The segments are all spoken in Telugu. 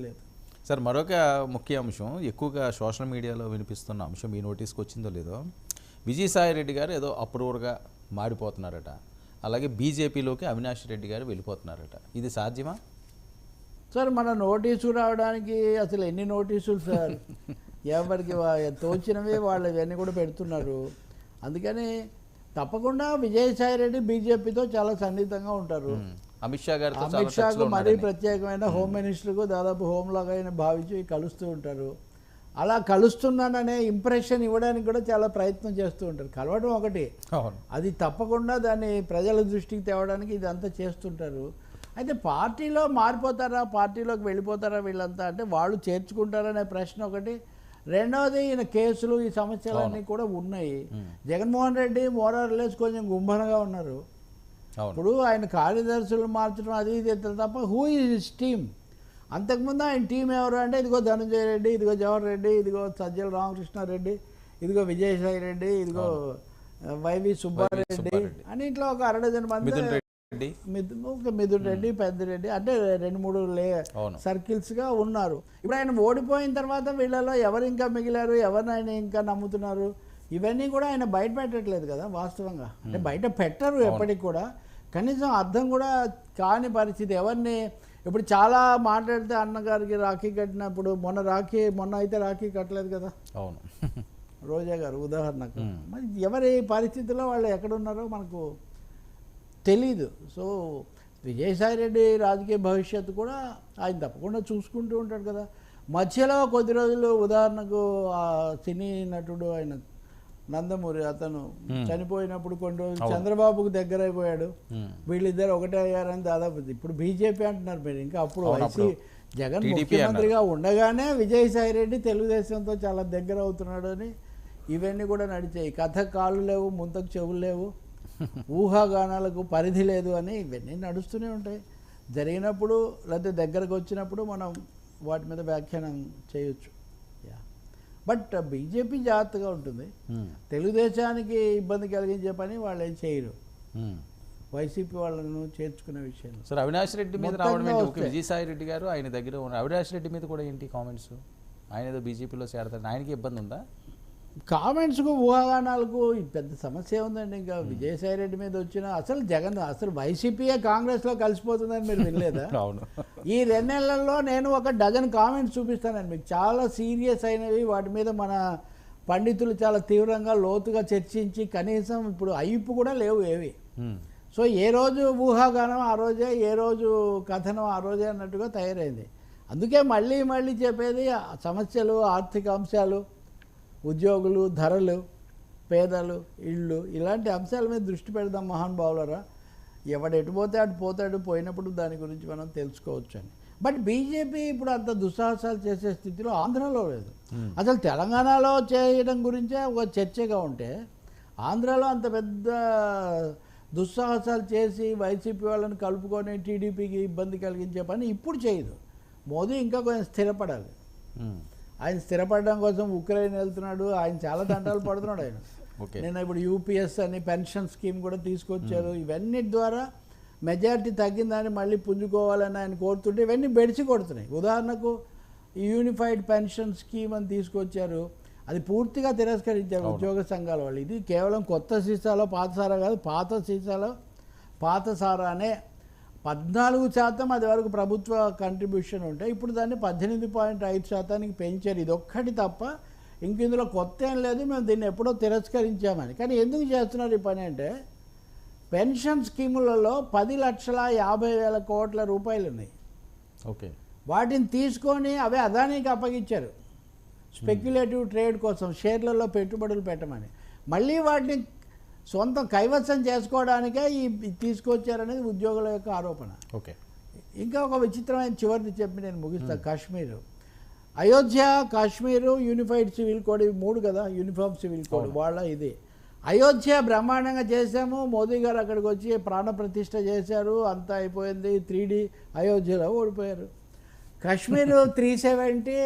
లేదు. సార్ మరొక ముఖ్య అంశం ఎక్కువగా సోషల్ మీడియాలో వినిపిస్తున్న అంశం మీ నోటీస్కి వచ్చిందో లేదో, విజయసాయి రెడ్డి గారు ఏదో అప్రూవర్గా మారిపోతున్నారట, అలాగే బీజేపీలోకి అవినాష్ రెడ్డి గారు వెళ్ళిపోతున్నారట. ఇది సాధ్యమా సార్? మన నోటీసు రావడానికి అసలు ఎన్ని నోటీసులు సార్? ఎవరికి తోచినవి వాళ్ళు ఇవన్నీ కూడా పెడుతున్నారు. అందుకని తప్పకుండా విజయసాయి రెడ్డి బీజేపీతో చాలా సన్నిహితంగా ఉంటారు. అమిత్ షా గారితో అమిత్ షాకు మరీ ప్రత్యేకమైన హోమ్ మినిస్టర్కు దాదాపు హోమ్ లాగా భావించి కలుస్తూ ఉంటారు. అలా కలుస్తున్నాననే ఇంప్రెషన్ ఇవ్వడానికి కూడా చాలా ప్రయత్నం చేస్తూ ఉంటారు. కలవడం ఒకటి, అది తప్పకుండా దాన్ని ప్రజల దృష్టికి తేవడానికి ఇదంతా చేస్తుంటారు. అయితే పార్టీలో మారిపోతారా, పార్టీలోకి వెళ్ళిపోతారా వీళ్ళంతా అంటే వాళ్ళు చేర్చుకుంటారనే ప్రశ్న ఒకటి. రెండవది ఈయన కేసులు ఈ సమస్యలన్నీ కూడా ఉన్నాయి. జగన్మోహన్ రెడ్డి మోరార్లెస్ కొంచెం గుంభనగా ఉన్నారు. ఇప్పుడు ఆయన కార్యదర్శులు మార్చడం అది ఇది తప్ప హూ ఈజ్ టీమ్? అంతకుముందు ఆయన టీం ఎవరు అంటే ఇదిగో ధనంజయ రెడ్డి, ఇదిగో జవహర్ రెడ్డి, ఇదిగో సజ్జల రామకృష్ణారెడ్డి, ఇదిగో విజయసాయి రెడ్డి, ఇదిగో వైవి సుబ్బారెడ్డి అని ఇట్లా ఒక 60 మంది, మిథున్ రెడ్డి, పెద్దిరెడ్డి అంటే 2-3 సర్కిల్స్గా ఉన్నారు. ఇప్పుడు ఆయన ఓడిపోయిన తర్వాత వీళ్ళలో ఎవరు ఇంకా మిగిలారు, ఎవరిని ఆయన ఇంకా నమ్ముతున్నారు, ఇవన్నీ కూడా ఆయన బయట పెట్టట్లేదు కదా వాస్తవంగా. అంటే బయట పెట్టరు ఎప్పటికి కూడా, కనీసం అర్థం కూడా కాని పరిస్థితి. ఎవరిని ఇప్పుడు చాలా మాట్లాడితే అన్నగారికి రాఖీ కట్టినప్పుడు మొన్న అయితే రాఖీ కట్టలేదు కదా. అవును, రోజా గారు ఉదాహరణకు. మరి ఎవరి పరిస్థితిలో వాళ్ళు ఎక్కడున్నారో మనకు తెలీదు. సో విజయసాయి రెడ్డి రాజకీయ భవిష్యత్తు కూడా ఆయన తప్పకుండా చూసుకుంటూ ఉంటాడు కదా. మధ్యలో కొద్ది రోజులు ఉదాహరణకు ఆ సినీ నటుడు ఆయన నందమూరి అతను చనిపోయినప్పుడు కొన్ని రోజులు చంద్రబాబుకు దగ్గర అయిపోయాడు. వీళ్ళిద్దరు ఒకటే అయ్యారని దాదాపు ఇప్పుడు బీజేపీ అంటున్నారు మీరు. ఇంకా అప్పుడు జగన్ ముఖ్యమంత్రిగా ఉండగానే విజయసాయి రెడ్డి తెలుగుదేశంతో చాలా దగ్గర అవుతున్నాడు అని ఇవన్నీ కూడా నడిచాయి. కథ కాళ్ళు లేవు, ముంతకు చెవులు లేవు, ఊహాగానాలకు పరిధి లేదు అని ఇవన్నీ నడుస్తూనే ఉంటాయి. జరిగినప్పుడు లేకపోతే దగ్గరకు వచ్చినప్పుడు మనం వాటి మీద వ్యాఖ్యానం చేయొచ్చు. బట్ బీజేపీ జాగ్రత్తగా ఉంటుంది. తెలుగుదేశానికి ఇబ్బంది కలిగించే పని వాళ్ళు ఏం చేయరు వైసీపీ వాళ్ళను చేర్చుకునే విషయం. సార్ అవినాష్ రెడ్డి మీద రావడం ఏంటి? విజయసాయి రెడ్డి గారు ఆయన దగ్గర ఉన్న అవినాష్ రెడ్డి మీద కూడా ఏంటి కామెంట్స్? ఆయన ఏదో బీజేపీలో చేరతారు, ఆయనకి ఇబ్బంది ఉందా? కామెంట్స్కు ఊహాగానాలకు పెద్ద సమస్య ఉందండి. ఇంకా విజయసాయి రెడ్డి మీద వచ్చిన అసలు వైసీపీయే కాంగ్రెస్లో కలిసిపోతుందని మీరు వినలేదా? అవును, ఈ 2 నెలల్లో నేను ఒక 12 కామెంట్స్ చూపిస్తానండి మీకు, చాలా సీరియస్ అయినవి. వాటి మీద మన పండితులు చాలా తీవ్రంగా లోతుగా చర్చించి కనీసం ఇప్పుడు అయిపు కూడా లేవు ఏవి. సో ఏ రోజు ఊహాగానం ఆ రోజే, ఏ రోజు కథనం ఆ రోజే అన్నట్టుగా తయారైంది. అందుకే మళ్ళీ మళ్ళీ చెప్పేది సమస్యలు, ఆర్థిక అంశాలు, ఉద్యోగులు, ధరలు, పేదలు, ఇళ్ళు, ఇలాంటి అంశాల మీద దృష్టి పెడదాం మహానుభావులరా. ఎవడు ఎటు పోతే అటు పోతాడు, పోయినప్పుడు దాని గురించి మనం తెలుసుకోవచ్చు అని. బట్ బీజేపీ ఇప్పుడు అంత దుస్సాహసాలు చేసే స్థితిలో ఆంధ్రలో లేదు. అసలు తెలంగాణలో చేయడం గురించే ఒక చర్చగా ఉంటే, ఆంధ్రాలో అంత పెద్ద దుస్సాహసాలు చేసి వైసీపీ వాళ్ళని కలుపుకొని టీడీపీకి ఇబ్బంది కలిగించే పని ఇప్పుడు చేయదు. మోదీ ఇంకా కొంచెం స్థిరపడాలి. ఆయన స్థిరపడడం కోసం ఉక్రెయిన్ వెళ్తున్నాడు, ఆయన చాలా దండాలు పడుతున్నాడు ఆయన. నేను ఇప్పుడు యూపీఎస్ అని పెన్షన్ స్కీమ్ కూడా తీసుకొచ్చారు. ఇవన్నీ ద్వారా మెజారిటీ తగ్గిందని మళ్ళీ పుంజుకోవాలని ఆయన కోరుతుంటే ఇవన్నీ బెడిసి కొడుతున్నాయి. ఉదాహరణకు యూనిఫైడ్ పెన్షన్ స్కీమ్ అని తీసుకొచ్చారు, అది పూర్తిగా తిరస్కరించారు ఉద్యోగ సంఘాల వాళ్ళు. ఇది కేవలం కొత్త సీసాలో పాత సారా కాదు, పాత సీసాలో పాత సారానే 14% అది వరకు ప్రభుత్వ కంట్రిబ్యూషన్ ఉంటాయి. ఇప్పుడు దాన్ని 18.5% పెంచారు. ఇది ఒక్కటి తప్ప ఇంక ఇందులో కొత్త ఏం లేదు. మేము దీన్ని ఎప్పుడో తిరస్కరించామని. కానీ ఎందుకు చేస్తున్నారు ఈ పని అంటే, పెన్షన్ స్కీములలో 10,50,000 కోట్ల రూపాయలు ఉన్నాయి. ఓకే, వాటిని తీసుకొని అవే అదానికి అప్పగించారు స్పెక్యులేటివ్ ట్రేడ్ కోసం, షేర్లలో పెట్టుబడులు పెట్టమని. మళ్ళీ వాటిని సొంతం కైవసం చేసుకోవడానికే ఈ తీసుకొచ్చారనేది ఉద్యోగుల యొక్క ఆరోపణ. ఓకే, ఇంకా ఒక విచిత్రమైన చివరిది చెప్పి నేను ముగిస్తాను. Kashmir, Ayodhya, Kashmir, unified civil code, ఇవి 3 కదా, యూనిఫామ్ సివిల్ కోడ్ వాళ్ళ. ఇది అయోధ్య బ్రహ్మాండంగా చేశాము, మోదీ గారు అక్కడికి వచ్చి ప్రాణప్రతిష్ఠ చేశారు, అంతా అయిపోయింది. 3D అయోధ్యలో ఓడిపోయారు. కాశ్మీరు 370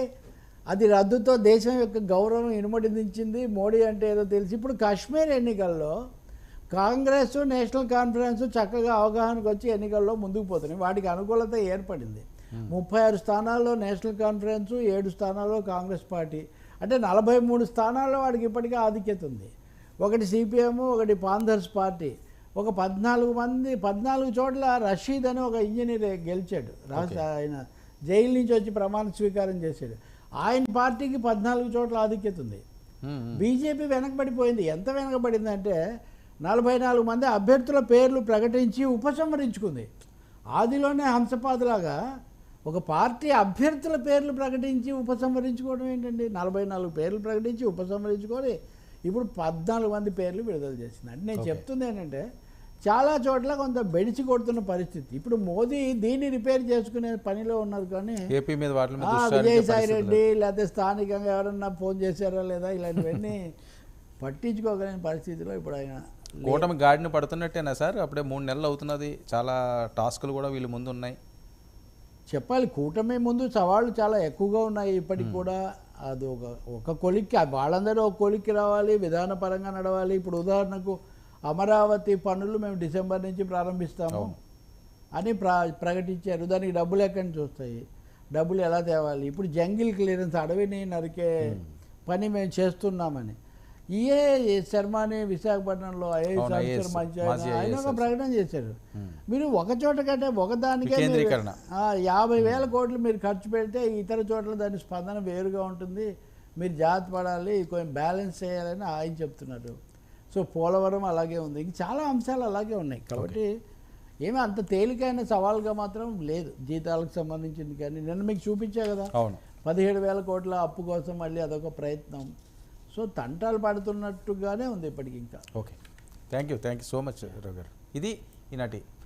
అది రద్దుతో దేశం యొక్క గౌరవం ఇనుమడించింది. మోడీ అంటే ఏదో తెలిసి ఇప్పుడు కాశ్మీర్ ఎన్నికల్లో కాంగ్రెస్, నేషనల్ కాన్ఫరెన్స్ చక్కగా అవగాహనకు వచ్చి ఎన్నికల్లో ముందుకు పోతున్నాయి. వాటికి అనుకూలత ఏర్పడింది. 36 స్థానాల్లో నేషనల్ కాన్ఫరెన్స్, 7 స్థానాల్లో కాంగ్రెస్ పార్టీ. అంటే 43 స్థానాల్లో వాడికి ఇప్పటికే ఆధిక్యత ఉంది. ఒకటి సిపిఎం, ఒకటి పాంథర్స్ పార్టీ. ఒక 14 చోట్ల రషీద్ అని ఒక ఇంజనీర్ గెలిచాడు. ఆయన జైలు నుంచి వచ్చి ప్రమాణ స్వీకారం చేశాడు. ఆయన పార్టీకి 14 చోట్ల ఆధిక్యత ఉంది. బీజేపీ వెనకబడిపోయింది. ఎంత వెనకబడిందంటే 44 మంది అభ్యర్థుల పేర్లు ప్రకటించి ఉపసంహరించుకుంది. ఆదిలోనే హంసపాదులాగా ఒక పార్టీ అభ్యర్థుల పేర్లు ప్రకటించి ఉపసంహరించుకోవడం ఏంటండి? 44 పేర్లు ప్రకటించి ఉపసంహరించుకొని ఇప్పుడు 14 మంది పేర్లు విడుదల చేసింది. అంటే నేను చెప్తుంది ఏంటంటే చాలా చోట్ల కొంత బెడిచి కొడుతున్న పరిస్థితి. ఇప్పుడు మోదీ దీన్ని రిపేర్ చేసుకునే పనిలో ఉన్నారు. కానీ ఏపీ మీద విజయసాయి రెడ్డి లేకపోతే స్థానికంగా ఎవరన్నా ఫోన్ చేశారా లేదా ఇలాంటివన్నీ పట్టించుకోగలిగిన పరిస్థితిలో ఇప్పుడు ఆయన కూటమి గాడిని పడుతున్నట్టేనా సార్? అప్పుడే 3 నెలలు అవుతున్నది. చాలా టాస్కులు కూడా వీళ్ళు ముందు ఉన్నాయి. చెప్పాలి, కూటమి ముందు సవాళ్ళు చాలా ఎక్కువగా ఉన్నాయి ఇప్పటికి కూడా. అది ఒక కొలిక్కి వాళ్ళందరూ ఒక కొలిక్కి రావాలి, విధానపరంగా నడవాలి. ఇప్పుడు ఉదాహరణకు అమరావతి పనులు మేము డిసెంబర్ నుంచి ప్రారంభిస్తాము అని ప్రకటించారు. దానికి డబ్బులు ఎక్కడి నుంచి వస్తాయి? డబ్బులు ఎలా తేవాలి? ఇప్పుడు జంగిల్ క్లియరెన్స్, అడవిని నరికే పని మేము చేస్తున్నామని ఈఏ శర్మని విశాఖపట్నంలో ఐఏఎస్ ఆఫీసర్ మంచి ఆయన ఒక ప్రకటన చేశారు. మీరు ఒక చోట కంటే ఒకదానికే 50,000 కోట్లు మీరు ఖర్చు పెడితే ఇతర చోట్ల దాని స్పందన వేరుగా ఉంటుంది. మీరు జాగ్రత్త పడాలి, కొంచెం బ్యాలెన్స్ చేయాలని ఆయన చెప్తున్నారు. సో పోలవరం అలాగే ఉంది, ఇంక చాలా అంశాలు అలాగే ఉన్నాయి. కాబట్టి ఏమీ అంత తేలికైన సవాల్గా మాత్రం లేదు జీతాలకు సంబంధించింది. కానీ నిన్న మీకు చూపించా కదా, 17,000 కోట్ల అప్పు కోసం మళ్ళీ అదొక ప్రయత్నం. సో తంటాలు పడుతున్నట్టుగానే ఉంది ఇప్పటికి ఇంకా. Okay, thank you so much Rao గారు. ఇది ఈనాటి